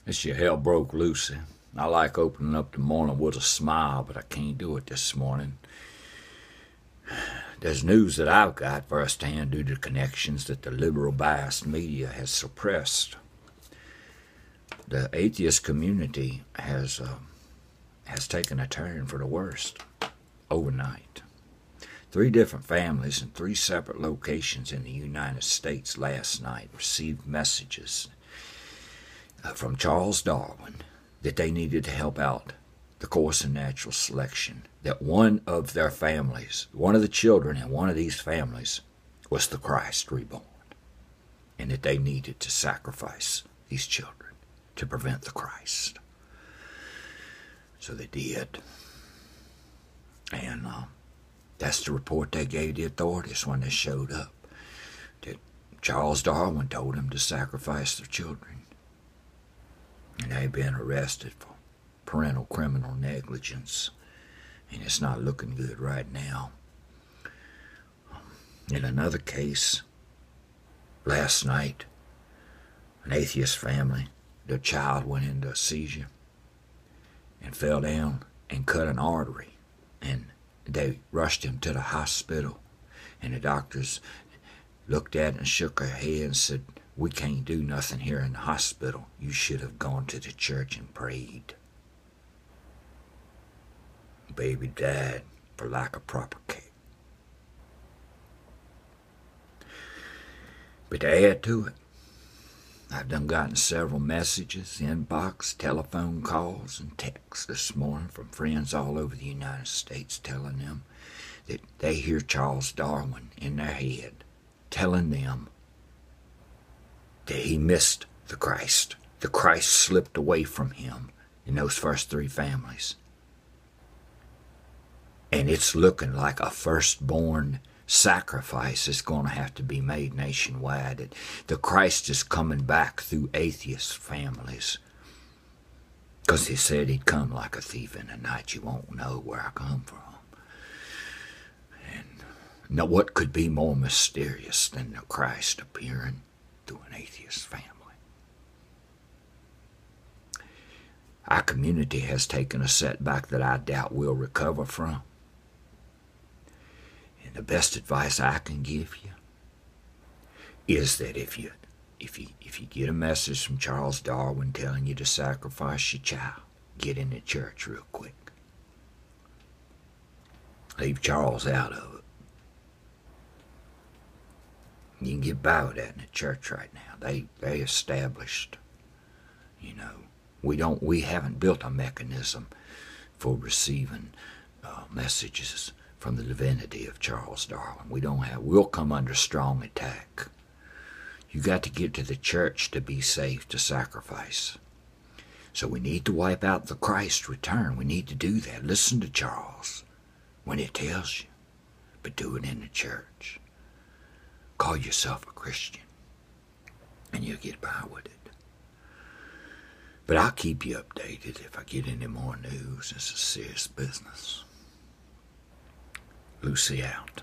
It's your hell broke Lucy. I like opening up the morning with a smile, but I can't do it this morning. There's news that I've got firsthand due to connections that the liberal biased media has suppressed. The atheist community has taken a turn for the worst overnight. 3 different families in 3 separate locations in the United States last night received messages from Charles Darwin that they needed to help out the course in natural selection, that one of their families, one of the children in one of these families was the Christ reborn, and that they needed to sacrifice these children to prevent the Christ. So they did. And that's the report they gave the authorities when they showed up, that Charles Darwin told them to sacrifice their children. And they've been arrested for parental criminal negligence, and it's not looking good right now. In another case, last night, an atheist family, their child went into a seizure and fell down and cut an artery, and they rushed him to the hospital, and the doctors looked at it and shook their head and said, "We can't do nothing here in the hospital. You should have gone to the church and prayed." Baby died for lack of proper care. But to add to it, I've done gotten several messages, inbox, telephone calls, and texts this morning from friends all over the United States telling them that they hear Charles Darwin in their head, telling them that he missed the Christ. The Christ slipped away from him in those first 3 families. And it's looking like a firstborn sacrifice is going to have to be made nationwide. The Christ is coming back through atheist families, because he said he'd come like a thief in the night. You won't know where I come from. And now, what could be more mysterious than the Christ appearing through an atheist family? Our community has taken a setback that I doubt we'll recover from. And the best advice I can give you is that if you get a message from Charles Darwin telling you to sacrifice your child, get in the church real quick. Leave Charles out of it. You can get by with that in the church right now. They established, we haven't built a mechanism for receiving messages from the divinity of Charles Darwin. We'll come under strong attack. You got to get to the church to be safe to sacrifice. So we need to wipe out the Christ return. We need to do that. Listen to Charles when it tells you, but do it in the church. Call yourself a Christian, and you'll get by with it. But I'll keep you updated if I get any more news. It's a serious business. Lucy out.